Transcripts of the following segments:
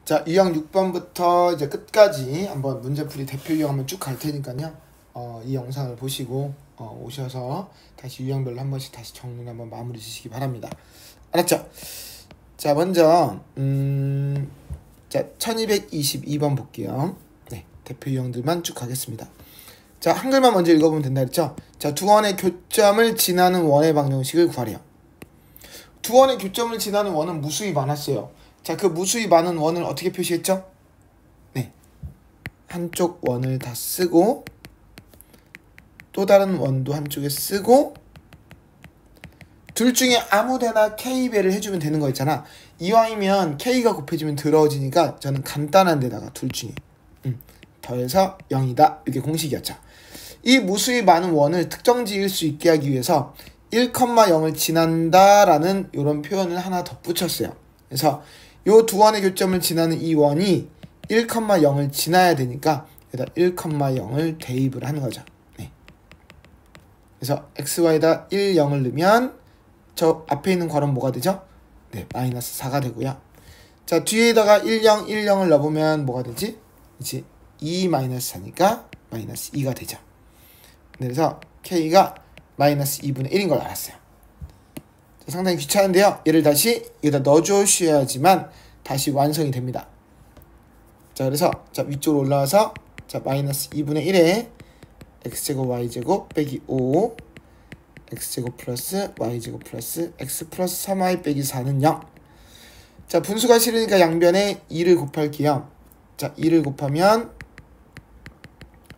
자, 유형 6번부터 이제 끝까지 한번 문제풀이 대표 유형 한번 쭉 갈 테니까요. 이 영상을 보시고 오셔서 다시 유형별로 한 번씩 다시 정리 한번 마무리 주시기 바랍니다. 알았죠? 자, 먼저 자, 1222번 볼게요. 네, 대표 유형들만 쭉 가겠습니다. 자, 한글만 먼저 읽어보면 된다 했죠? 자, 두 원의 교점을 지나는 원의 방정식을 구하래요. 두 원의 교점을 지나는 원은 무수히 많았어요. 자, 그 무수히 많은 원을 어떻게 표시했죠? 네, 한쪽 원을 다 쓰고 또 다른 원도 한쪽에 쓰고 둘 중에 아무데나 K배를 해주면 되는 거 있잖아. 이왕이면 K가 곱해지면 더러워지니까 저는 간단한 데다가 둘 중에 더해서 0이다 이렇게 공식이었죠. 이 무수히 많은 원을 특정 지을 수 있게 하기 위해서 1,0을 지난다라는 이런 표현을 하나 덧붙였어요. 그래서 요 두 원의 교점을 지나는 이 원이 1,0을 지나야 되니까 여기다 1,0을 대입을 하는 거죠. 네. 그래서 xy에다 1, 0을 넣으면 저 앞에 있는 괄호는 뭐가 되죠? 네, 마이너스 4가 되고요. 자, 뒤에다가 1, 0, 1, 0을 넣어보면 뭐가 되지? 이제 2 마이너스 4니까 마이너스 2가 되죠. 그래서 k가 마이너스 2분의 1인 걸 알았어요. 자, 상당히 귀찮은데요. 얘를 다시 여기다 넣어주셔야지만 다시 완성이 됩니다. 자, 그래서 자, 위쪽으로 올라와서 자, 마이너스 2분의 1에 x제곱 y제곱 빼기 5 x제곱 플러스 y제곱 플러스 x 플러스 3y 빼기 4는 0. 자, 분수가 싫으니까 양변에 2를 곱할게요. 자, 2를 곱하면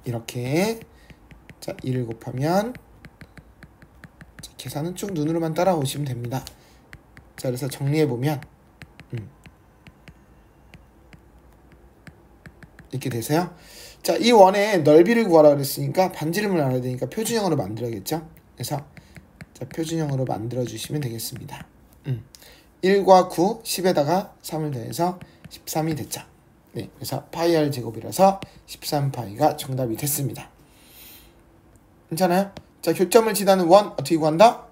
이렇게 자, 2를 곱하면 자, 계산은 쭉 눈으로만 따라오시면 됩니다. 자, 그래서 정리해보면 이렇게 되세요. 자, 이 원의 넓이를 구하라 그랬으니까 반지름을 알아야 되니까 표준형으로 만들어야겠죠. 그래서 자, 표준형으로 만들어 주시면 되겠습니다. 1과 9, 10에다가 3을 더해서 13이 됐죠. 네, 그래서 파이 r 제곱이라서 13파이가 정답이 됐습니다. 괜찮아요? 자, 교점을 지나는 원 어떻게 구한다?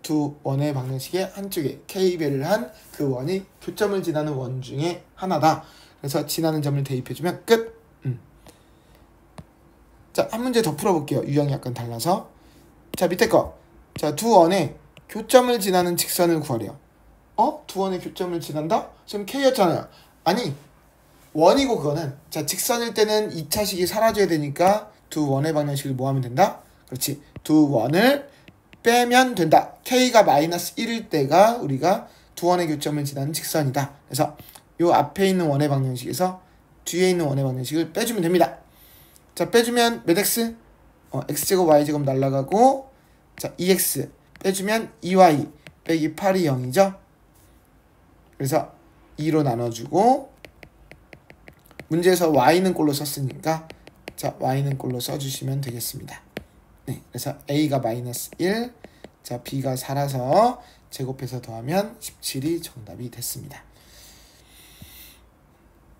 두 원의 방정식의 한쪽에 K배를 한 그 원이 교점을 지나는 원 중에 하나다. 그래서 지나는 점을 대입해주면 끝. 자, 한 문제 더 풀어볼게요. 유형이 약간 달라서. 자, 밑에 거. 자, 두 원의 교점을 지나는 직선을 구하래요. 두 원의 교점을 지난다? 지금 K였잖아요. 아니, 원이고 그거는 자, 직선일 때는 2차식이 사라져야 되니까 두 원의 방정식을 뭐 하면 된다? 그렇지. 두 원을 빼면 된다. K가 마이너스 1일 때가 우리가 두 원의 교점을 지나는 직선이다. 그래서 요 앞에 있는 원의 방정식에서 뒤에 있는 원의 방정식을 빼주면 됩니다. 자, 빼주면 몇 x? x제곱 y제곱 날라가고 자, 2x 빼주면 2y 빼기 8이 0이죠. 그래서 2로 나눠주고 문제에서 y는 꼴로 썼으니까 자, y는 꼴로 써주시면 되겠습니다. 네, 그래서 a가 마이너스 1, 자, b가 4라서 제곱해서 더하면 17이 정답이 됐습니다.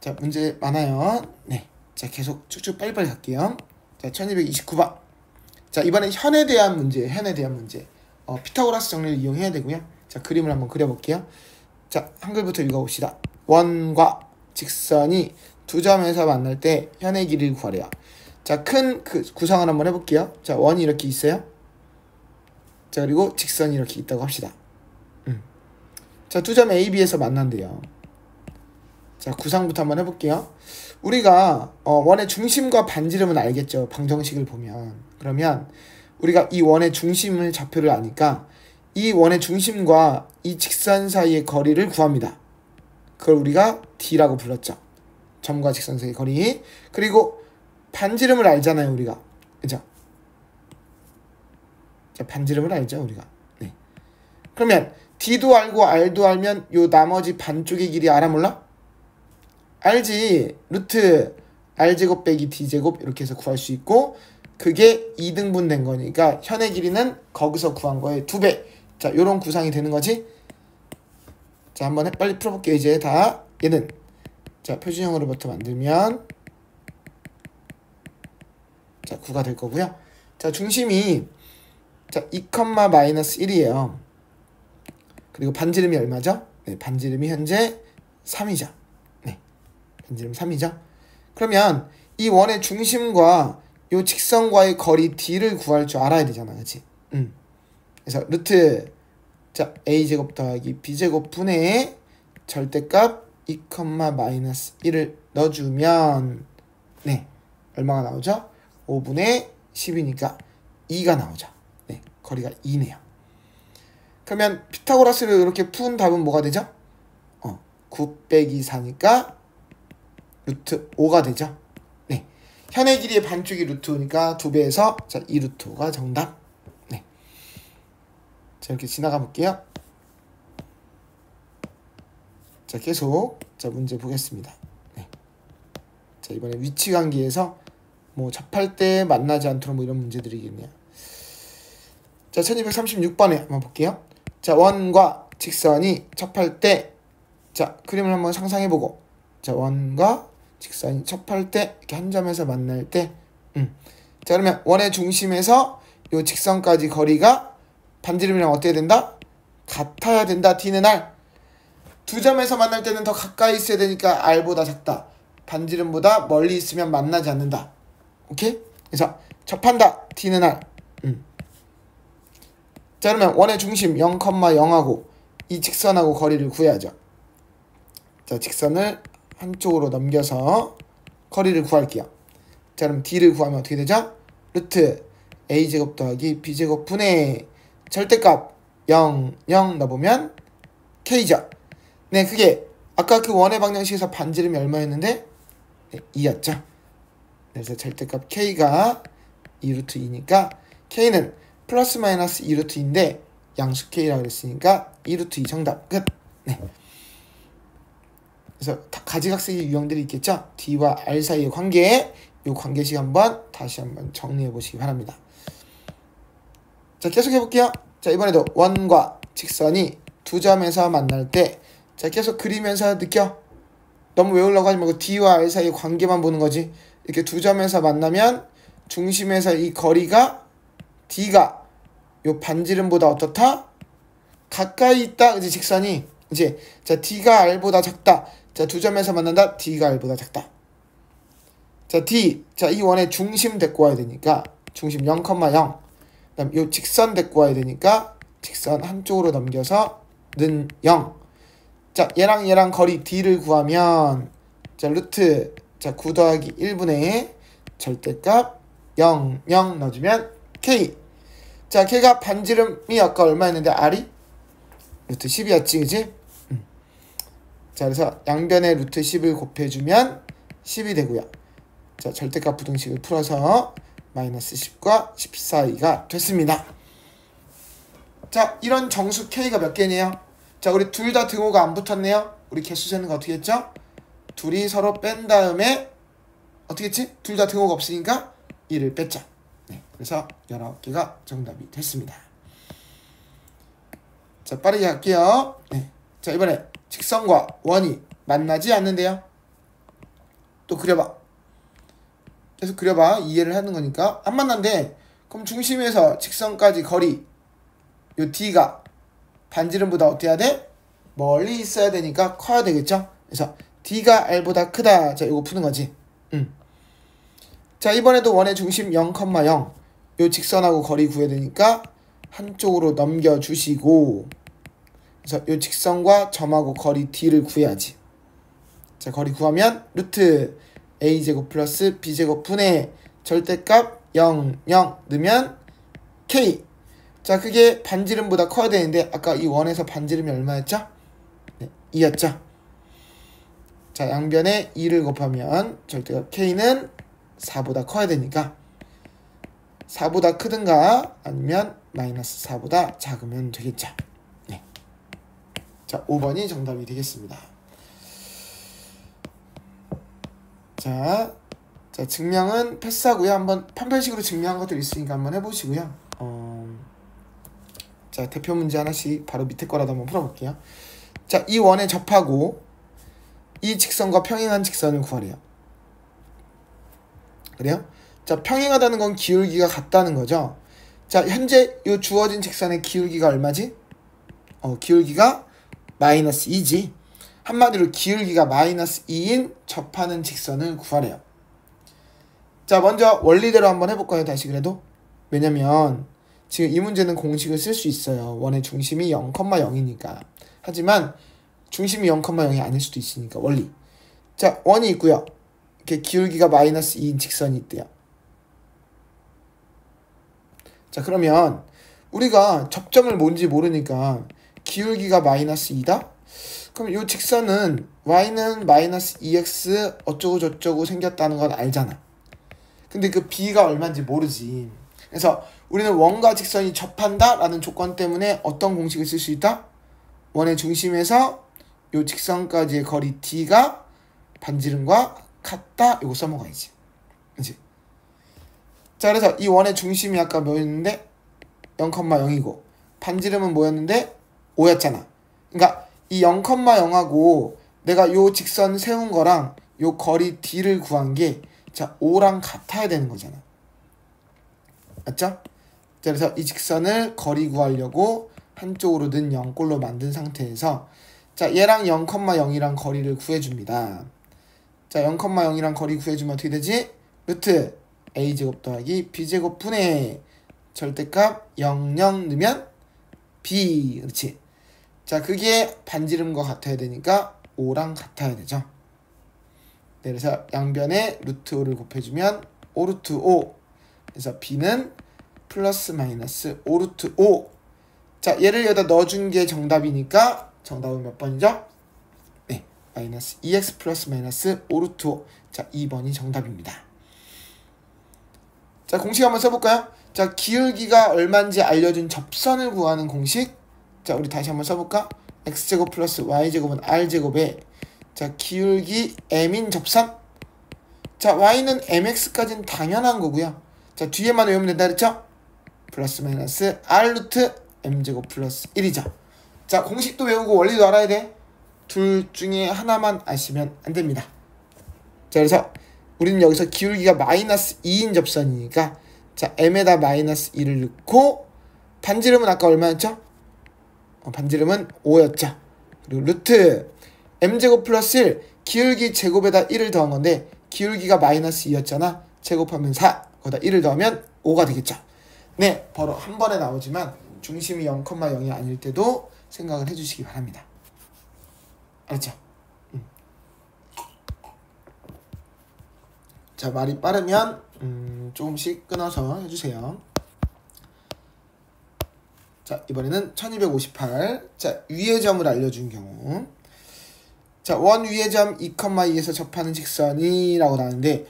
자, 문제 많아요. 네, 자, 계속 쭉쭉 빨리빨리 갈게요. 자, 1229번. 자, 이번엔 현에 대한 문제, 피타고라스 정리를 이용해야 되고요. 자, 그림을 한번 그려볼게요. 자, 한글부터 읽어봅시다. 원과 직선이 두 점에서 만날 때 현의 길이를 구하래요. 자, 큰 구성을 한번 해볼게요. 자, 원이 이렇게 있어요. 자, 그리고 직선이 이렇게 있다고 합시다. 자, 두 점 A, B에서 만난대요. 자, 구상부터 한번 해볼게요. 우리가 원의 중심과 반지름은 알겠죠. 방정식을 보면. 그러면 우리가 이 원의 중심을 좌표를 아니까 이 원의 중심과 이 직선 사이의 거리를 구합니다. 그걸 우리가 D라고 불렀죠. 점과 직선 사이의 거리. 그리고 반지름을 알잖아요, 우리가. 그죠? 자, 반지름을 알죠, 우리가. 네. 그러면 D도 알고 R도 알면 요 나머지 반쪽의 길이 알아 몰라? 알지. 루트 R제곱 빼기 D제곱 이렇게 해서 구할 수 있고 그게 2등분 된 거니까 현의 길이는 거기서 구한 거의 2배. 자, 요런 구상이 되는 거지. 자, 한번 빨리 풀어볼게요. 이제 다 얘는 자, 표준형으로부터 만들면 자, 9가 될 거고요. 자, 중심이 자, 2, 마이너스 1이에요. 그리고 반지름이 얼마죠? 네, 반지름이 현재 3이죠. 네. 반지름 3이죠. 그러면 이 원의 중심과 요 직선과의 거리 d를 구할 줄 알아야 되잖아, 그치? 그래서 루트 자 a제곱 더하기 b제곱 분의 절대값 2, 마이너스 1을 넣어주면 네 얼마가 나오죠? 5분의 10이니까 2가 나오죠. 네 거리가 2네요. 그러면 피타고라스를 이렇게 푼 답은 뭐가 되죠? 9 빼기 4니까 루트 5가 되죠. 네 현의 길이의 반쪽이 루트 5니까 2배에서 자 2루트 5가 정답. 네. 자 이렇게 지나가 볼게요. 자 계속 자 문제 보겠습니다. 네. 자 이번에 위치관계에서 뭐 접할 때 만나지 않도록 뭐 이런 문제들이겠네요. 자 1236번에 한번 볼게요. 자 원과 직선이 접할 때 자 그림을 한번 상상해보고 자 원과 직선이 접할 때 이렇게 한 점에서 만날 때 자 그러면 원의 중심에서 요 직선까지 거리가 반지름이랑 어떻게 된다? 같아야 된다. D는 R. 두 점에서 만날 때는 더 가까이 있어야 되니까 R보다 작다. 반지름보다 멀리 있으면 만나지 않는다. 오케이? 그래서 접한다. D는 R. 자 그러면 원의 중심 0,0하고 이 직선하고 거리를 구해야죠. 자 직선을 한쪽으로 넘겨서 거리를 구할게요. 자 그럼 D를 구하면 어떻게 되죠? 루트 A제곱 더하기 B제곱 분의 절대값 0, 0 넣어보면 K죠. 네 그게 아까 그 원의 방정식에서 반지름이 얼마였는데? 네, 2였죠. 그래서 절대값 K가 2루트 2니까 K는 플러스 마이너스 2루트 2인데 양수 K라고 그랬으니까 2루트 2 정답 끝. 네. 그래서 가지각색의 유형들이 있겠죠. D와 R 사이의 관계, 이 관계식 다시 한번 정리해 보시기 바랍니다. 자 계속 해볼게요. 자 이번에도 원과 직선이 두 점에서 만날 때 자 계속 그리면서 느껴. 너무 외우려고 하지 말고 D와 R 사이의 관계만 보는 거지. 이렇게 두 점에서 만나면 중심에서 이 거리가 D가 요 반지름보다 어떻다? 가까이 있다. 이제 직선이 이제 자 D가 R보다 작다. 자 두 점에서 만난다. D가 R보다 작다. 자 D 자 이 원의 중심 데리고 와야 되니까 중심 0,0. 그다음 요 직선 데리고 와야 되니까 직선 한쪽으로 넘겨서 는 0. 자 얘랑 거리 D를 구하면 자 루트 자 9 더하기 1분의 절대값 0, 0 넣어주면 K. 자 K가 반지름이 아까 얼마였는데 R이? 루트 10이었지 그지? 자 그래서 양변에 루트 10을 곱해주면 10이 되고요. 자 절대값 부등식을 풀어서 마이너스 10과 10 사이가 됐습니다. 자 이런 정수 K가 몇 개네요? 자 우리 둘 다 등호가 안 붙었네요. 우리 개수 세는 거 어떻게 했죠? 둘이 서로 뺀 다음에 어떻게 했지? 둘 다 등호가 없으니까 1을 뺐죠. 네, 그래서 19개가 정답이 됐습니다. 자 빠르게 갈게요. 네, 자 이번에 직선과 원이 만나지 않는데요. 또 그려봐. 계속 그려봐. 이해를 하는 거니까. 안 만난대. 그럼 중심에서 직선까지 거리 요 D가 반지름보다 어떻게 해야 돼? 멀리 있어야 되니까 커야 되겠죠? 그래서 D가 R보다 크다. 자 이거 푸는 거지. 자 이번에도 원의 중심 0,0 요 직선하고 거리 구해야 되니까 한쪽으로 넘겨주시고 그래서 요 직선과 점하고 거리 D를 구해야지. 자 거리 구하면 루트 A제곱 플러스 B제곱 분의 절대값 0, 0 넣으면 K. 자 그게 반지름보다 커야 되는데 아까 이 원에서 반지름이 얼마였죠? 네, 2였죠. 자 양변에 2를 곱하면 절대값 K는 4보다 커야 되니까 4보다 크든가 아니면 마이너스 4보다 작으면 되겠죠. 네. 자 5번이 정답이 되겠습니다. 자 증명은 패스하고요. 한번 판별식으로 증명한 것들 있으니까 한번 해보시고요. 자 대표 문제 하나씩 바로 밑에 거라도 한번 풀어볼게요. 자 이 원에 접하고 이 직선과 평행한 직선을 구하래요. 그래요? 자 평행하다는 건 기울기가 같다는 거죠. 자 현재 이 주어진 직선의 기울기가 얼마지? 기울기가 마이너스 2지. 한마디로 기울기가 마이너스 2인 접하는 직선을 구하래요. 자, 먼저 원리대로 한번 해볼까요? 다시 그래도. 왜냐면 지금 이 문제는 공식을 쓸 수 있어요. 원의 중심이 0,0이니까. 하지만 중심이 0,0이 아닐 수도 있으니까 원리. 자, 원이 있고요. 이렇게 기울기가 마이너스 2인 직선이 있대요. 자, 그러면 우리가 접점을 뭔지 모르니까 기울기가 마이너스 2다? 그럼 이 직선은 y는 마이너스 2x 어쩌고 저쩌고 생겼다는 건 알잖아. 근데 그 b가 얼마인지 모르지. 그래서 우리는 원과 직선이 접한다 라는 조건 때문에 어떤 공식을 쓸 수 있다? 원의 중심에서 이 직선까지의 거리 d가 반지름과 같다. 이거 써먹어야지. 그치? 자, 그래서 이 원의 중심이 아까 뭐였는데 0,0이고 반지름은 뭐였는데 5였잖아. 그러니까 이 0,0하고 내가 요 직선 세운 거랑 요 거리 d를 구한 게 자 5랑 같아야 되는 거잖아. 맞죠? 자, 그래서 이 직선을 거리 구하려고 한쪽으로 는 0꼴로 만든 상태에서 자 얘랑 0,0이랑 거리를 구해줍니다. 자 0,0이랑 거리 구해주면 어떻게 되지? 루트 a제곱 더하기 b제곱 분의 절대값 0, 0 넣으면 b. 그렇지? 자 그게 반지름과 같아야 되니까 5랑 같아야 되죠. 네, 그래서 양변에 루트 5를 곱해주면 5 루트 5. 그래서 b는 플러스 마이너스 5 루트 5. 자 얘를 여기다 넣어준 게 정답이니까 정답은 몇 번이죠? 네, 마이너스 2x 플러스 마이너스 5 루트 5. 자 2번이 정답입니다. 자 공식 한번 써볼까요? 자 기울기가 얼마인지 알려준 접선을 구하는 공식. 자 우리 다시 한번 써볼까? x제곱 플러스 y제곱은 r제곱에 자 기울기 m인 접선. 자 y는 mx까지는 당연한 거고요. 자 뒤에만 외우면 된다 그랬죠? 플러스 마이너스 r 루트 m제곱 플러스 1이죠. 자 공식도 외우고 원리도 알아야 돼. 둘 중에 하나만 아시면 안 됩니다. 자 그래서 우리는 여기서 기울기가 마이너스 2인 접선이니까 자 m에다 마이너스 2를 넣고 반지름은 아까 얼마였죠? 반지름은 5였죠. 그리고 루트 m제곱 플러스 1 기울기 제곱에다 1을 더한 건데 기울기가 마이너스 2였잖아. 제곱하면 4 거기다 1을 더하면 5가 되겠죠. 네 바로 한 번에 나오지만 중심이 0,0이 아닐 때도 생각을 해주시기 바랍니다. 알았죠? 자 말이 빠르면 조금씩 끊어서 해주세요. 자 이번에는 1258. 자 위의 점을 알려준 경우 자 원 위의 점 2,2에서 접하는 직선이라고 나오는데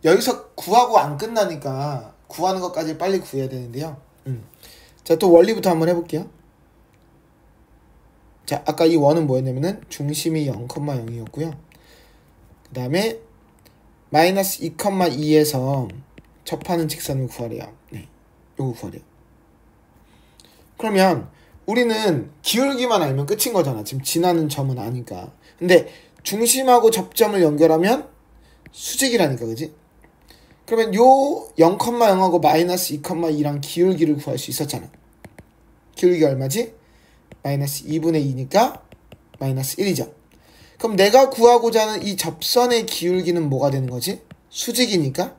여기서 구하고 안 끝나니까 구하는 것까지 빨리 구해야 되는데요. 자 또 원리부터 한번 해볼게요. 자 아까 이 원은 뭐였냐면은 중심이 0,0이었고요. 그 다음에 마이너스 2,2에서 접하는 직선을 구하래요. 네, 요거 구하래요. 그러면 우리는 기울기만 알면 끝인 거잖아. 지금 지나는 점은 아니까. 근데 중심하고 접점을 연결하면 수직이라니까, 그지? 그러면 요 0,0하고 마이너스 2,2랑 기울기를 구할 수 있었잖아. 기울기가 얼마지? 마이너스 2분의 2니까 마이너스 1이죠. 그럼 내가 구하고자 하는 이 접선의 기울기는 뭐가 되는 거지? 수직이니까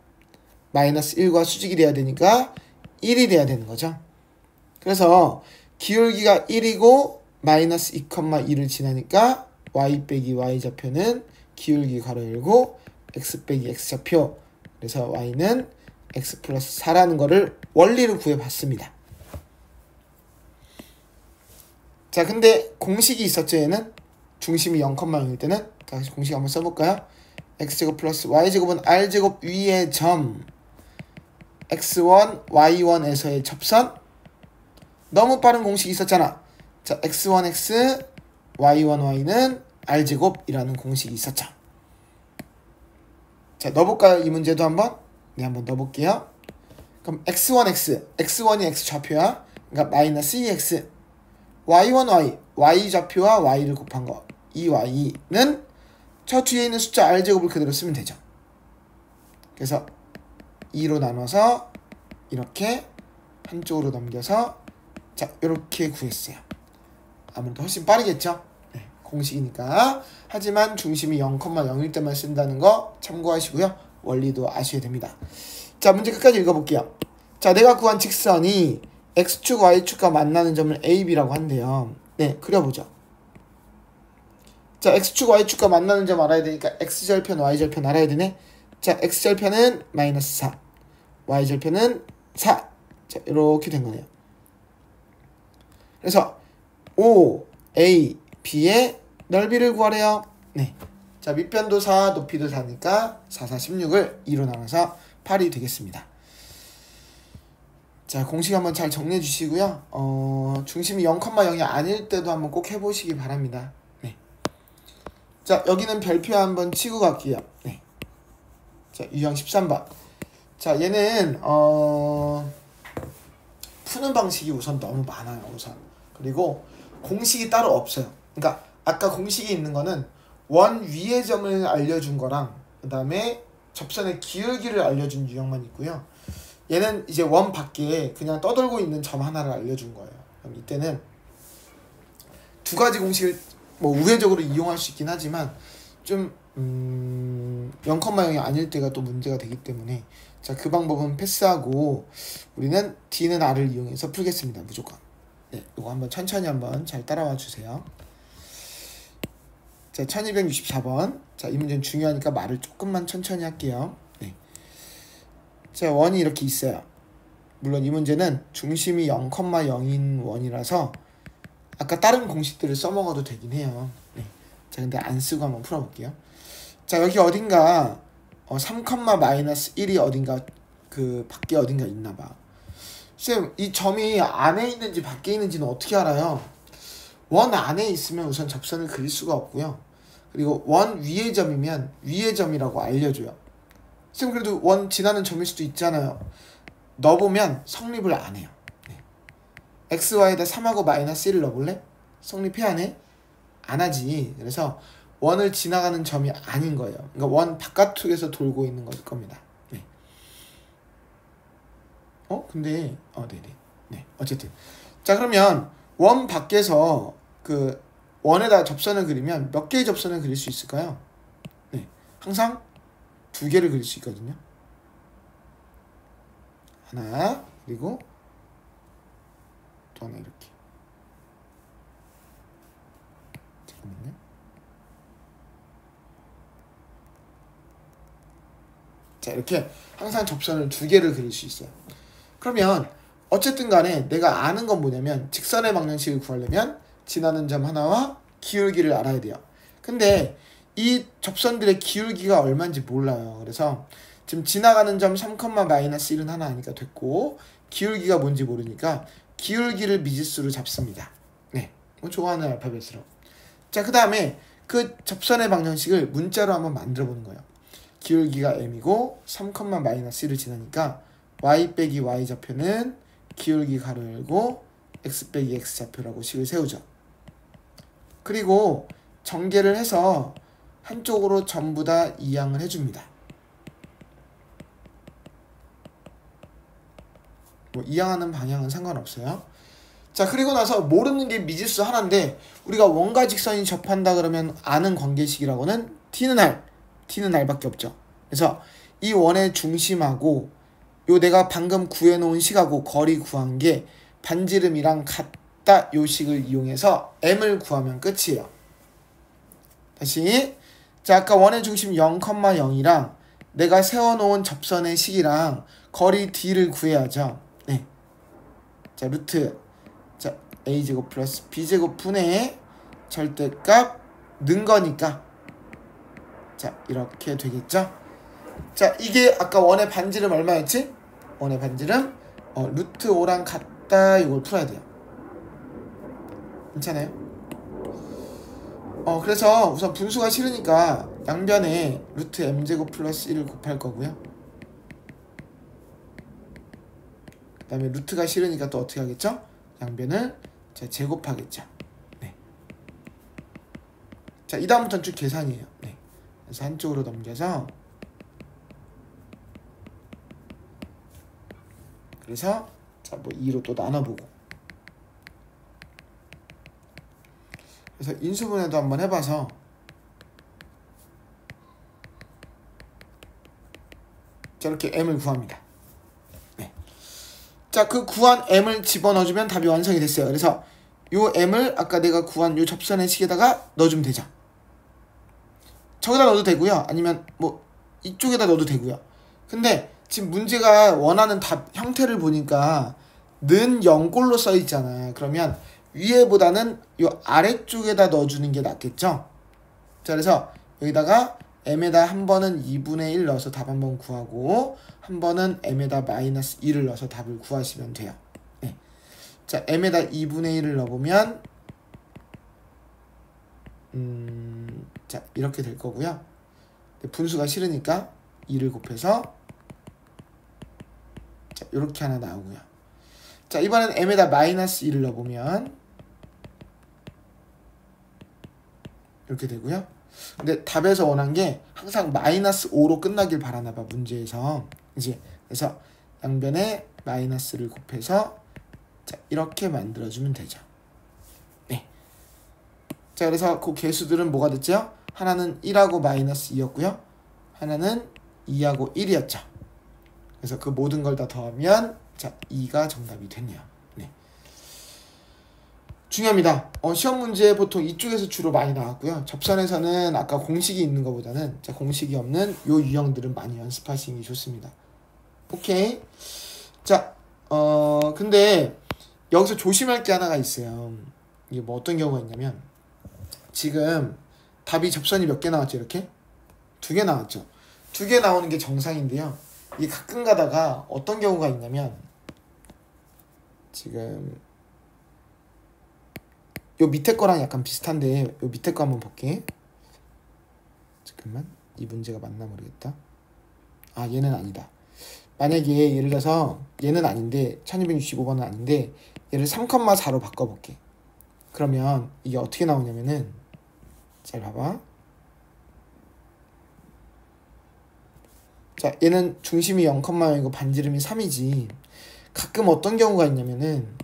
마이너스 1과 수직이 돼야 되니까 1이 돼야 되는 거죠. 그래서 기울기가 1이고 마이너스 2,2를 지나니까 y 빼기 y 좌표는 기울기 가로 열고 x 빼기 x 좌표. 그래서 y는 x 플러스 4라는 거를 원리를 구해봤습니다. 자 근데 공식이 있었죠. 얘는 중심이 0,0일 때는 다시 공식 한번 써볼까요? x제곱 플러스 y제곱은 r제곱 위의 점 x1 y1에서의 접선. 너무 빠른 공식이 있었잖아. 자 x1x y1y는 r제곱이라는 공식이 있었죠. 자 넣어볼까요? 이 문제도 한번? 네 한번 넣어볼게요. 그럼 x1x x1이 x 좌표야. 그러니까 마이너스 2x y1y y 좌표와 y를 곱한 거 이 y는 저 뒤에 있는 숫자 r제곱을 그대로 쓰면 되죠. 그래서 2로 나눠서 이렇게 한쪽으로 넘겨서 자 이렇게 구했어요. 아무래도 훨씬 빠르겠죠? 네, 공식이니까. 하지만 중심이 0,0일 때만 쓴다는 거 참고하시고요. 원리도 아셔야 됩니다. 자, 문제 끝까지 읽어볼게요. 자, 내가 구한 직선이 x축, y축과 만나는 점을 a, b라고 한대요. 네, 그려보죠. 자, x축, y축과 만나는 점 알아야 되니까 x절편, y절편 알아야 되네. 자, x절편은 마이너스 4, y절편은 4. 자, 이렇게 된 거네요. 그래서 O, A, B의 넓이를 구하래요. 네. 자, 밑변도 4, 높이도 4니까 4, 4, 16을 2로 나눠서 8이 되겠습니다. 자, 공식 한번 잘 정리해 주시고요. 중심이 0,0이 아닐 때도 한번 꼭 해보시기 바랍니다. 네. 자, 여기는 별표 한번 치고 갈게요. 네. 자, 유형 13번. 자, 얘는 푸는 방식이 우선 너무 많아요. 우선. 그리고 공식이 따로 없어요. 그러니까 아까 공식이 있는 거는 원 위의 점을 알려준 거랑 그 다음에 접선의 기울기를 알려준 유형만 있고요. 얘는 이제 원 밖에 그냥 떠돌고 있는 점 하나를 알려준 거예요. 그럼 이때는 두 가지 공식을 뭐 우회적으로 이용할 수 있긴 하지만 좀 0,0이 아닐 때가 또 문제가 되기 때문에 자, 그 방법은 패스하고 우리는 D는 R을 이용해서 풀겠습니다. 무조건. 네, 이거 한번 천천히 한번 잘 따라와 주세요. 자, 1264번. 자, 이 문제는 중요하니까 말을 조금만 천천히 할게요. 네. 자, 원이 이렇게 있어요. 물론 이 문제는 중심이 0,0인 원이라서 아까 다른 공식들을 써먹어도 되긴 해요. 네. 자, 근데 안 쓰고 한번 풀어볼게요. 자, 여기 어딘가 3,-1이 어딘가 그 밖에 어딘가 있나봐. 쌤, 이 점이 안에 있는지 밖에 있는지는 어떻게 알아요? 원 안에 있으면 우선 접선을 그릴 수가 없고요. 그리고 원 위의 점이면 위의 점이라고 알려줘요. 쌤, 그래도 원 지나는 점일 수도 있잖아요. 넣어보면 성립을 안 해요. 네. xy에다 3하고 마이너스 1을 넣어볼래? 성립해 안 해? 안 하지. 그래서 원을 지나가는 점이 아닌 거예요. 그러니까 원 바깥쪽에서 돌고 있는 걸 겁니다. 네. 근데 네네. 네. 어쨌든 자, 그러면 원 밖에서 그 원에다 접선을 그리면 몇 개의 접선을 그릴 수 있을까요? 네. 항상 두 개를 그릴 수 있거든요. 하나, 그리고 또 하나 이렇게. 잠깐만요. 자, 이렇게 항상 접선을 두 개를 그릴 수 있어요. 그러면 어쨌든 간에 내가 아는 건 뭐냐면 직선의 방정식을 구하려면 지나는 점 하나와 기울기를 알아야 돼요. 근데 이 접선들의 기울기가 얼마인지 몰라요. 그래서 지금 지나가는 점 3,-1은 하나 아니까 됐고 기울기가 뭔지 모르니까 기울기를 미지수로 잡습니다. 네, 좋아하는 알파벳으로. 자, 그 다음에 그 접선의 방정식을 문자로 한번 만들어 보는 거예요. 기울기가 m이고 3,-1을 지나니까 y 빼기 y 좌표는 기울기 가로 열고 x 빼기 x 좌표라고 식을 세우죠. 그리고 전개를 해서 한쪽으로 전부 다 이항을 해줍니다. 뭐 이항하는 방향은 상관없어요. 자, 그리고 나서 모르는 게 미지수 하나인데 우리가 원과 직선이 접한다 그러면 아는 관계식이라고는 t는 r밖에 없죠. 그래서 이 원의 중심하고 요 내가 방금 구해놓은 식하고 거리 구한 게 반지름이랑 같다 요 식을 이용해서 m을 구하면 끝이에요. 다시. 자, 아까 원의 중심 0,0이랑 내가 세워놓은 접선의 식이랑 거리 d를 구해야죠. 네. 자, 루트 자 a제곱 플러스 b제곱 분의 절대값 는 거니까 자, 이렇게 되겠죠. 자, 이게 아까 원의 반지름 얼마였지? 원의 반지름 루트 5랑 같다. 이걸 풀어야 돼요. 괜찮아요? 그래서 우선 분수가 싫으니까 양변에 루트 m제곱 플러스 1을 곱할 거고요. 그 다음에 루트가 싫으니까 또 어떻게 하겠죠? 양변을 제곱하겠죠. 네. 자, 이 다음부터는 쭉 계산이에요. 네. 그래서 한쪽으로 넘겨서 그래서 자, 뭐 2로 또 나눠보고 그래서 인수분해도 한번 해봐서 자, 이렇게 m을 구합니다. 네. 자, 그 구한 m을 집어넣어주면 답이 완성이 됐어요. 그래서 요 m을 아까 내가 구한 요 접선의 식에다가 넣어주면 되죠. 저기다 넣어도 되고요. 아니면 뭐 이쪽에다 넣어도 되고요. 근데 지금 문제가 원하는 답 형태를 보니까 는 0골로 써 있잖아. 그러면 위에보다는 요 아래쪽에다 넣어주는 게 낫겠죠. 자, 그래서 여기다가 m에다 한 번은 2분의 1 넣어서 답 한번 구하고 한 번은 m에다 마이너스 2를 넣어서 답을 구하시면 돼요. 네. 자, m에다 2분의 1을 넣어보면 자, 이렇게 될 거고요. 분수가 싫으니까 2를 곱해서 자, 이렇게 하나 나오고요. 자, 이번엔 m에다 마이너스 2를 넣어보면 이렇게 되고요. 근데 답에서 원한 게 항상 마이너스 5로 끝나길 바라나 봐, 문제에서. 이제 그래서 양변에 마이너스를 곱해서 자, 이렇게 만들어주면 되죠. 네. 자, 그래서 그 개수들은 뭐가 됐죠? 하나는 1하고 마이너스 2였고요. 하나는 2하고 1이었죠. 그래서 그 모든 걸 다 더하면 자, 2가 정답이 됐네요. 네. 중요합니다. 시험 문제 보통 이쪽에서 주로 많이 나왔고요. 접선에서는 아까 공식이 있는 것보다는 자, 공식이 없는 요 유형들은 많이 연습하시는 게 좋습니다. 오케이. 자, 근데 여기서 조심할 게 하나가 있어요. 이게 뭐 어떤 경우가 있냐면 지금 답이 접선이 몇 개 나왔죠? 이렇게? 2개 나왔죠. 2개 나오는 게 정상인데요. 이게 가끔 가다가 어떤 경우가 있냐면 지금 요 밑에 거랑 약간 비슷한데 요 밑에 거 한번 볼게. 잠깐만, 이 문제가 맞나 모르겠다. 아, 얘는 아니다. 만약에 예를 들어서 얘는 아닌데 1265번은 아닌데 얘를 3,4로 바꿔볼게. 그러면 이게 어떻게 나오냐면은 잘 봐봐. 자, 얘는 중심이 0,0이고 반지름이 3이지. 가끔 어떤 경우가 있냐면은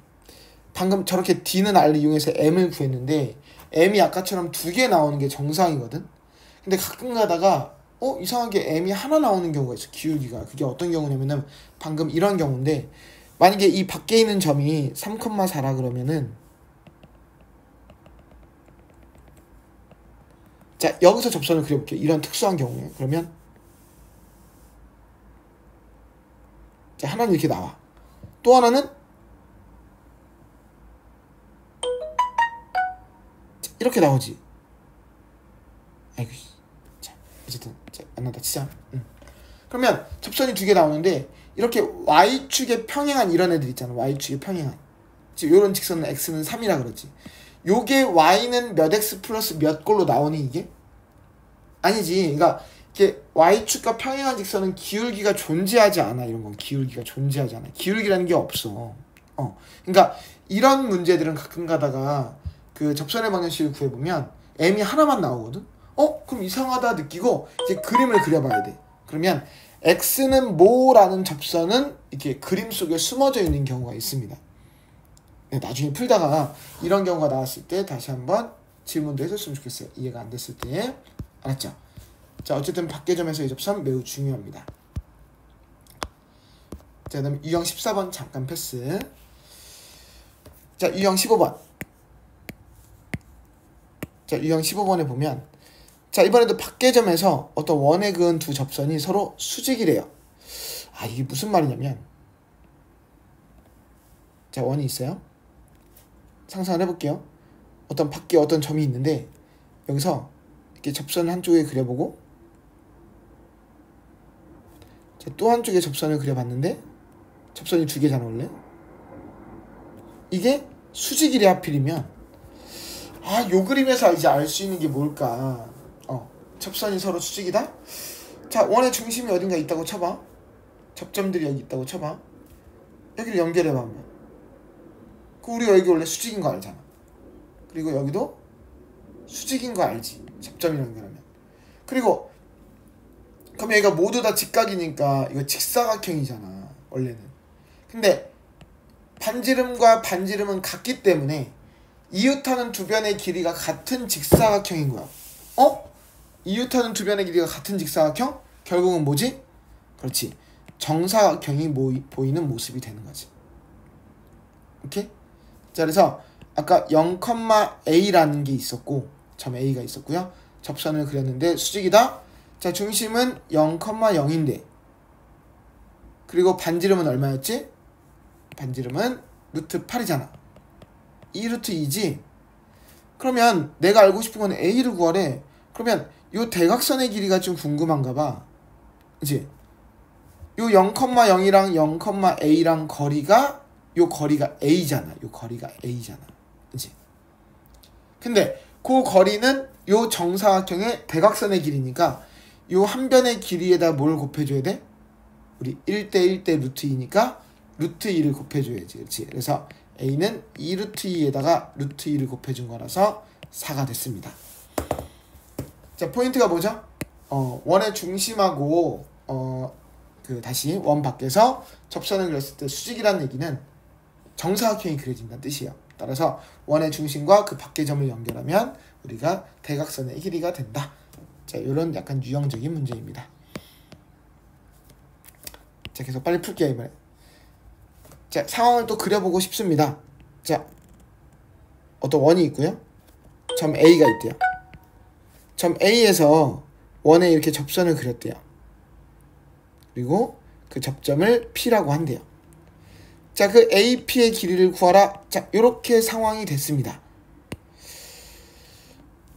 방금 저렇게 D는 R을 이용해서 M을 구했는데 M이 아까처럼 2개 나오는 게 정상이거든. 근데 가끔 가다가 이상하게 M이 하나 나오는 경우가 있어. 기울기가. 그게 어떤 경우냐면은 방금 이런 경우인데 만약에 이 밖에 있는 점이 3,4라 그러면은 자, 여기서 접선을 그려볼게요. 이런 특수한 경우에. 그러면 자, 하나는 이렇게 나와. 또 하나는 자, 이렇게 나오지. 아이고, 자, 어쨌든 자, 안 나온다 치자. 그러면 접선이 2개 나오는데 이렇게 y축에 평행한 이런 애들 있잖아. y축에 평행한. 지금 요런 직선은 x는 3이라 그러지. 요게 y는 몇 x 플러스 몇 골로 나오니 이게? 아니지. 그러니까 이렇게 y축과 평행한 직선은 기울기가 존재하지 않아. 이런 건 기울기가 존재하지 않아. 기울기라는 게 없어. 그러니까 이런 문제들은 가끔 가다가 그 접선의 방정식을 구해보면 m이 하나만 나오거든. 그럼 이상하다 느끼고 이제 그림을 그려봐야 돼. 그러면 x는 뭐라는 접선은 이렇게 그림 속에 숨어져 있는 경우가 있습니다. 네, 나중에 풀다가 이런 경우가 나왔을 때 다시 한번 질문도 해줬으면 좋겠어요. 이해가 안 됐을 때. 알았죠? 자, 어쨌든 밖의점에서의 접선 매우 중요합니다. 자, 그다음 유형 14번 잠깐 패스. 자, 유형 15번. 자, 유형 15번에 보면 자, 이번에도 밖의점에서 어떤 원에 그은 두 접선이 서로 수직이래요. 아, 이게 무슨 말이냐면 자, 원이 있어요. 상상을 해볼게요. 어떤 밖에 어떤 점이 있는데 여기서 이렇게 접선을 한쪽에 그려보고 자, 또 한쪽에 접선을 그려봤는데 접선이 2개잖아 원래. 이게 수직이래 하필이면. 아, 요 그림에서 이제 알 수 있는 게 뭘까. 접선이 서로 수직이다. 자, 원의 중심이 어딘가 있다고 쳐봐. 접점들이 여기 있다고 쳐봐. 여기를 연결해봐 한번. 우리가 여기 원래 수직인 거 알잖아. 그리고 여기도 수직인 거 알지. 접점이랑 연결하면. 그리고 그럼 여기가 모두 다 직각이니까 이거 직사각형이잖아 원래는. 근데 반지름과 반지름은 같기 때문에 이웃하는 두 변의 길이가 같은 직사각형인 거야. 이웃하는 두 변의 길이가 같은 직사각형? 결국은 뭐지? 그렇지. 정사각형이 보이는 모습이 되는 거지. 오케이? 자, 그래서 아까 0,a라는 게 있었고, 점 a가 있었고요. 접선을 그렸는데 수직이다. 자, 중심은 0,0인데, 그리고 반지름은 얼마였지? 반지름은 루트 8이잖아. 2 루트 2지? 그러면 내가 알고 싶은 건 a를 구하래. 그러면 요 대각선의 길이가 좀 궁금한가 봐. 그치? 요 0,0이랑 0,a랑 거리가, 요 거리가 a잖아. 요 거리가 a잖아. 그치? 근데 그 거리는 요 정사각형의 대각선의 길이니까 요 한 변의 길이에다 뭘 곱해줘야 돼? 우리 1대 1대 루트 2니까 루트 2를 곱해줘야지. 그렇지? 그래서 a는 2 루트 2에다가 루트 2를 곱해준 거라서 4가 됐습니다. 자, 포인트가 뭐죠? 원의 중심하고 다시 원 밖에서 접선을 그렸을 때 수직이라는 얘기는 정사각형이 그려진다는 뜻이에요. 따라서 원의 중심과 그 밖의 점을 연결하면 우리가 대각선의 길이가 된다. 자, 이런 약간 유형적인 문제입니다. 자, 계속 빨리 풀게요, 이번에. 자, 상황을 또 그려보고 싶습니다. 자, 어떤 원이 있고요. 점 A가 있대요. 점 A에서 원에 이렇게 접선을 그렸대요. 그리고 그 접점을 P라고 한대요. 자, 그 AP의 길이를 구하라. 자, 이렇게 상황이 됐습니다.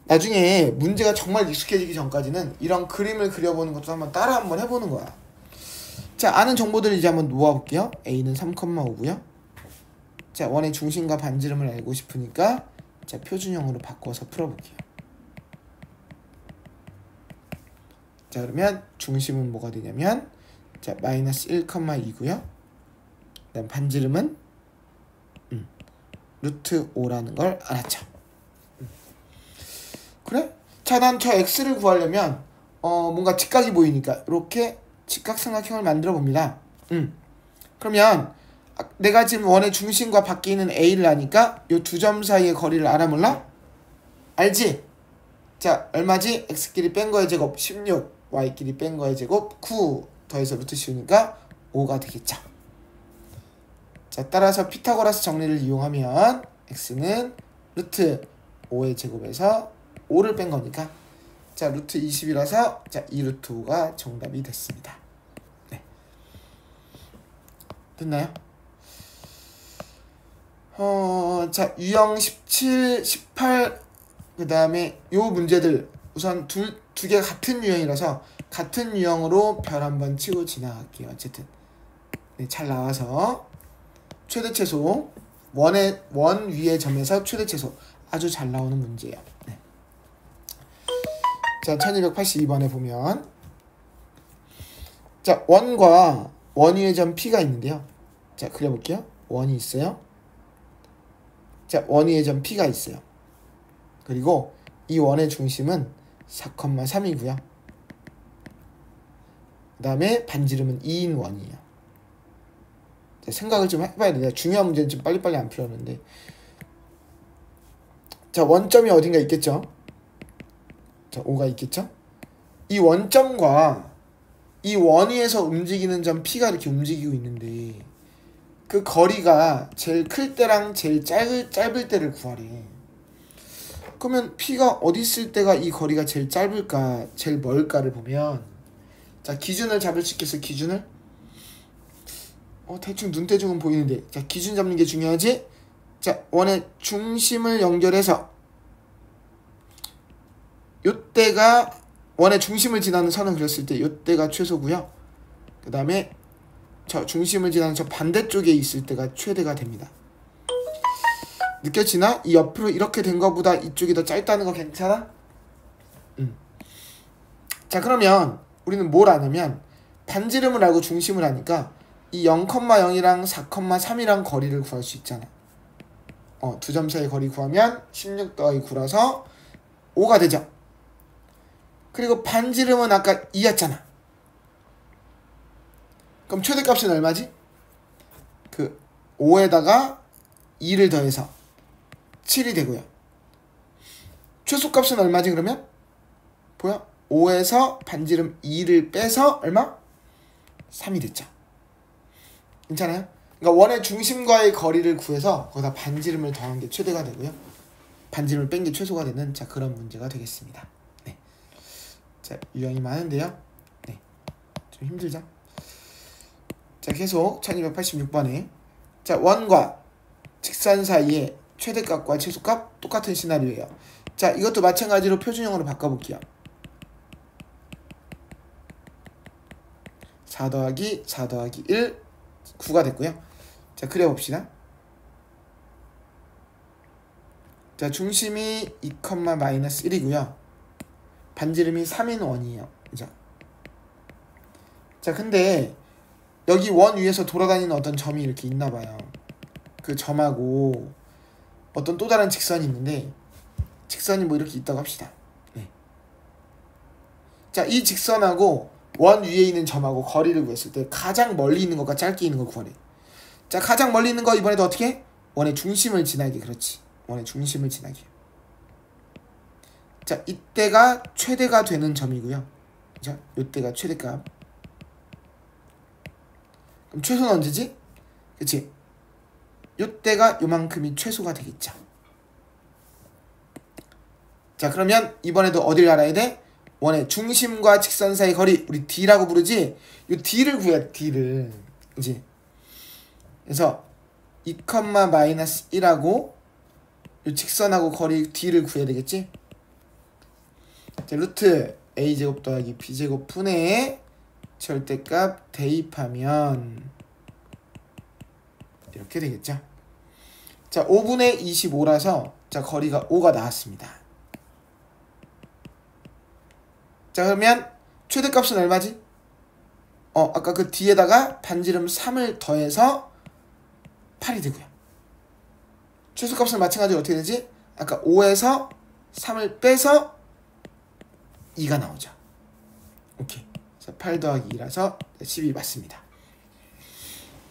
나중에 문제가 정말 익숙해지기 전까지는 이런 그림을 그려보는 것도 한번 해보는 거야. 자, 아는 정보들을 이제 한번 놓아볼게요. A는 3,5고요. 자, 원의 중심과 반지름을 알고 싶으니까 자, 표준형으로 바꿔서 풀어볼게요. 자, 그러면 중심은 뭐가 되냐면 자, 마이너스 1,2고요. 그 다음 반지름은 루트 5라는 걸 알았죠. 그래? 자, 난 저 x를 구하려면 뭔가 직각이 보이니까 이렇게 직각삼각형을 만들어 봅니다. 그러면 내가 지금 원의 중심과 밖에 있는 a를 아니까 이 두 점 사이의 거리를 알아 몰라? 알지? 자, 얼마지? x끼리 뺀 거의 제곱 16, y끼리 뺀 거의 제곱 9 더해서 루트 씌우니까 5가 되겠죠. 자, 따라서 피타고라스 정리를 이용하면 x는 루트 5의 제곱에서 5를 뺀 거니까 자, 루트 20이라서 자, 2 루트 5가 정답이 됐습니다. 네. 됐나요? 자, 유형 17, 18 그 다음에 요 문제들 우선 두 개 같은 유형이라서 같은 유형으로 별 한번 치고 지나갈게요. 어쨌든 네, 잘 나와서 최대최소 원 위의 점에서 최대최소 아주 잘 나오는 문제예요. 네. 자, 1282번에 보면 자, 원과 원 위의 점 P가 있는데요. 자, 그려볼게요. 원이 있어요. 자, 원 위의 점 P가 있어요. 그리고 이 원의 중심은 4,3이고요. 그 다음에 반지름은 2인 원이에요. 자, 생각을 좀 해봐야 돼요. 중요한 문제는 좀 빨리빨리 안 풀었는데. 자, 원점이 어딘가 있겠죠? 자, 5가 있겠죠? 이 원점과 이 원 위에서 움직이는 점 P가 이렇게 움직이고 있는데 그 거리가 제일 클 때랑 제일 짧을 때를 구하래. 그러면 P가 어디 있을 때가 이 거리가 제일 짧을까, 제일 멀까를 보면 자, 기준을 잡을 수 있겠어, 기준을? 대충 눈대중은 보이는데 자, 기준 잡는 게 중요하지? 자, 원의 중심을 연결해서 요때가 원의 중심을 지나는 선을 그렸을 때 요때가 최소고요. 그 다음에 저 중심을 지나는 저 반대쪽에 있을 때가 최대가 됩니다. 느껴지나? 이 옆으로 이렇게 된 거보다 이쪽이 더 짧다는 거 괜찮아? 자, 그러면 우리는 뭘 아냐면 반지름을 알고 중심을 아니까 이 0,0이랑 4,3이랑 거리를 구할 수 있잖아. 두 점 사이 거리 구하면 16 더하기 9라서 5가 되죠. 그리고 반지름은 아까 2였잖아. 그럼 최대값은 얼마지? 그 5에다가 2를 더해서 7이 되고요. 최소값은 얼마지 그러면? 보여? 5에서 반지름 2를 빼서 얼마? 3이 됐죠. 괜찮아요? 그러니까 원의 중심과의 거리를 구해서 거기다 반지름을 더한 게 최대가 되고요. 반지름을 뺀 게 최소가 되는 자 그런 문제가 되겠습니다. 네. 자 유형이 많은데요. 네. 좀 힘들죠? 자 계속 1286번에 자 원과 직선 사이의 최대값과 최소값 똑같은 시나리오예요. 자 이것도 마찬가지로 표준형으로 바꿔볼게요. 4 더하기 4 더하기 1 9가 됐고요. 자 그려봅시다. 자 중심이 2, 마이너스 1이고요. 반지름이 3인 원이에요. 그죠? 자 근데 여기 원 위에서 돌아다니는 어떤 점이 이렇게 있나봐요. 그 점하고 어떤 또 다른 직선이 있는데 직선이 뭐 이렇게 있다고 합시다. 네. 자 이 직선하고 원 위에 있는 점하고 거리를 구했을 때 가장 멀리 있는 것과 짧게 있는 걸 구하래. 자 가장 멀리 있는 거 이번에도 어떻게 해? 원의 중심을 지나게. 그렇지. 원의 중심을 지나게. 자 이때가 최대가 되는 점이고요. 자 이때가 최대값. 그럼 최소는 언제지? 그치? 이때가 요만큼이 최소가 되겠죠. 자 그러면 이번에도 어딜 알아야 돼? 원의 중심과 직선 사이 거리 우리 D라고 부르지? 이 D를 구해. D를 이제 그래서 2, 마이너스 1하고 이 직선하고 거리 D를 구해야 되겠지? 자 루트 A제곱 더하기 B제곱 분의 절대값 대입하면 이렇게 되겠죠? 자 5분의 25라서 자 거리가 5가 나왔습니다. 자 그러면 최대값은 얼마지? 아까 그 뒤에다가 반지름 3을 더해서 8이 되고요. 최소값은 마찬가지로 어떻게 되지? 아까 5에서 3을 빼서 2가 나오죠. 오케이. 자, 8 더하기 2라서 10이 맞습니다.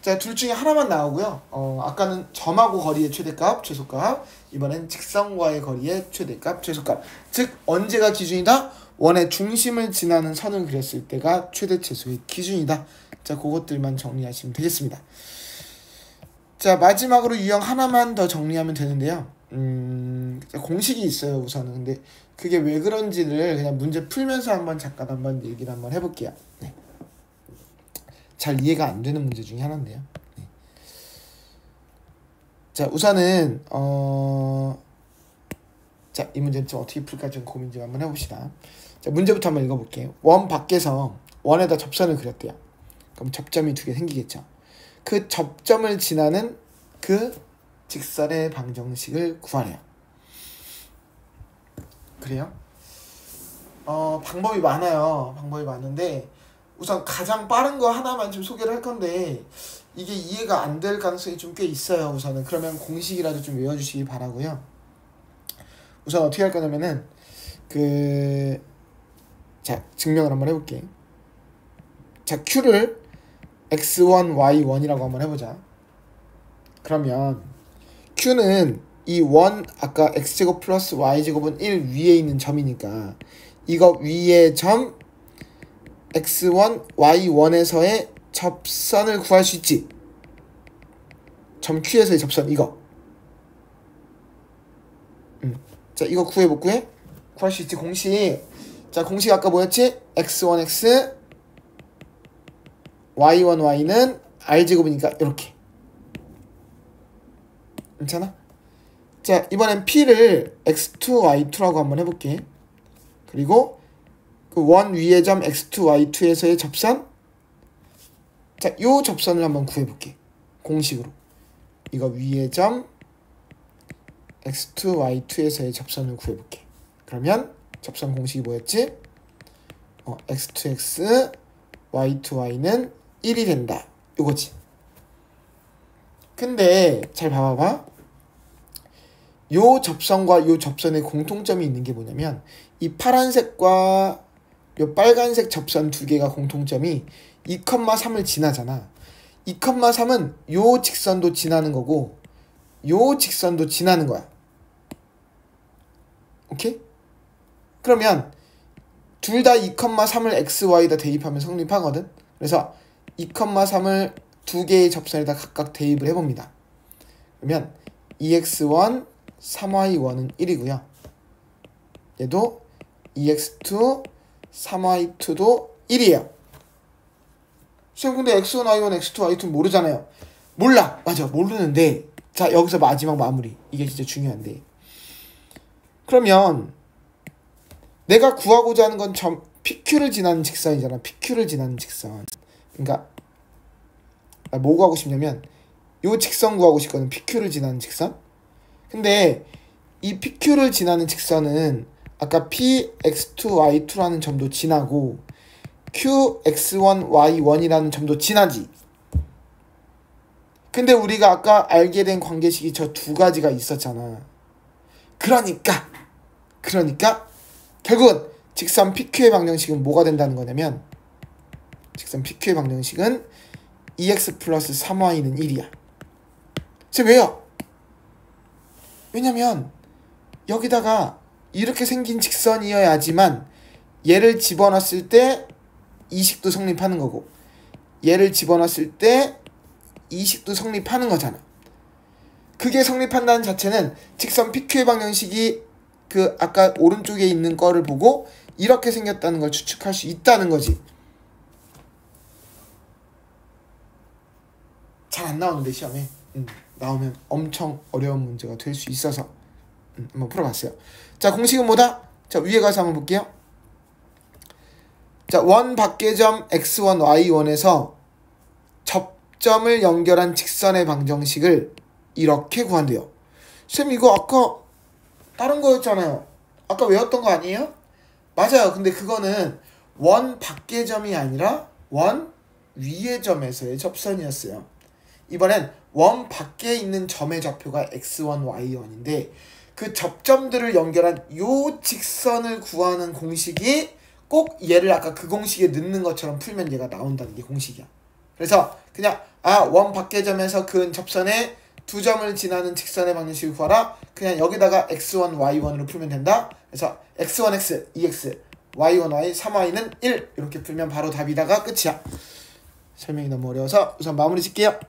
자, 둘 중에 하나만 나오고요. 아까는 점하고 거리의 최대값, 최소값. 이번엔 직선과의 거리의 최대값, 최소값. 즉 언제가 기준이다? 원의 중심을 지나는 선을 그렸을 때가 최대 최소의 기준이다. 자, 그것들만 정리하시면 되겠습니다. 자, 마지막으로 유형 하나만 더 정리하면 되는데요. 공식이 있어요, 우선은. 근데 그게 왜 그런지를 그냥 문제 풀면서 잠깐 한번 얘기를 한번 해볼게요. 네. 잘 이해가 안 되는 문제 중에 하나인데요. 네. 자, 우선은 자, 이 문제는 좀 어떻게 풀까 좀 고민 좀 한번 해봅시다. 자, 문제부터 한번 읽어볼게요. 원 밖에서 원에다 접선을 그렸대요. 그럼 접점이 2개 생기겠죠. 그 접점을 지나는 그 직선의 방정식을 구하래요. 그래요? 방법이 많아요. 방법이 많은데 우선 가장 빠른 거 하나만 좀 소개를 할 건데 이게 이해가 안 될 가능성이 좀 꽤 있어요. 우선은 그러면 공식이라도 좀 외워주시기 바라고요. 우선 어떻게 할 거냐면은 자 증명을 한번 해볼게. 자 Q를 x1, y1이라고 한번 해보자. 그러면 Q는 이 원 아까 x제곱 플러스 y제곱은 1 위에 있는 점이니까 이거 위에 점 x1, y1에서의 접선을 구할 수 있지. 점 Q에서의 접선 이거. 자 이거 못 구해? 구할 수 있지. 공식. 자 공식 아까 뭐였지? x1x y1y는 r제곱이니까 이렇게. 괜찮아? 자 이번엔 P를 x2, y2라고 한번 해볼게. 그리고 그 원 위의 점 x2, y2에서의 접선. 자 요 접선을 한번 구해볼게. 공식으로. 이거 위의 점 x2, y2에서의 접선을 구해볼게. 그러면 접선 공식이 뭐였지? x2x, y2y는 1이 된다. 요거지. 근데 잘 봐봐봐. 요 접선과 요 접선의 공통점이 있는 게 뭐냐면 이 파란색과 요 빨간색 접선 두 개가 공통점이 2,3을 지나잖아. 2,3은 요 직선도 지나는 거고 요 직선도 지나는 거야. 오케이? 그러면 둘 다 2,3을 xy에다 대입하면 성립하거든. 그래서 2,3을 두 개의 접선에다 각각 대입을 해봅니다. 그러면 2x1, 3y1은 1이고요. 얘도 2x2, 3y2도 1이에요. 시험 근데 x1, y1, x2, y2는 모르잖아요. 몰라. 맞아. 모르는데 자 여기서 마지막 마무리. 이게 진짜 중요한데 그러면 내가 구하고자 하는 건 점 PQ를 지나는 직선이잖아. PQ를 지나는 직선. 그러니까 뭐 구하고 싶냐면 요 직선 구하고 싶거든. PQ를 지나는 직선. 근데 이 PQ를 지나는 직선은 아까 PX2Y2라는 점도 지나고 QX1Y1이라는 점도 지나지. 근데 우리가 아까 알게 된 관계식이 저 두 가지가 있었잖아. 그러니까 결국은 직선 PQ의 방정식은 뭐가 된다는 거냐면 직선 PQ의 방정식은 2x 플러스 3y는 1이야. 왜요? 왜냐면 여기다가 이렇게 생긴 직선이어야지만 얘를 집어넣었을 때 이식도 성립하는 거고 얘를 집어넣었을 때 이식도 성립하는 거잖아. 그게 성립한다는 자체는 직선 PQ의 방정식이 그 아까 오른쪽에 있는 거를 보고 이렇게 생겼다는 걸 추측할 수 있다는 거지. 잘 안 나오는데 시험에 나오면 엄청 어려운 문제가 될 수 있어서 한번 풀어봤어요. 자, 공식은 뭐다? 자, 위에 가서 한번 볼게요. 자, 원 밖의점 x1, y1에서 접점을 연결한 직선의 방정식을 이렇게 구한대요. 쌤 이거 아까 다른 거였잖아요. 아까 외웠던 거 아니에요? 맞아요. 근데 그거는 원 밖의 점이 아니라 원 위의 점에서의 접선이었어요. 이번엔 원 밖에 있는 점의 좌표가 x1, y1인데 그 접점들을 연결한 요 직선을 구하는 공식이 꼭 얘를 아까 그 공식에 넣는 것처럼 풀면 얘가 나온다는 게 공식이야. 그래서 그냥 원 밖의 점에서 그은 접선에 두 점을 지나는 직선의 방정식을 구하라. 그냥 여기다가 x1, y1으로 풀면 된다. 그래서 x1x, 2x, y1y, 3y는 1 이렇게 풀면 바로 답이다가 끝이야. 설명이 너무 어려워서 우선 마무리 짓게요.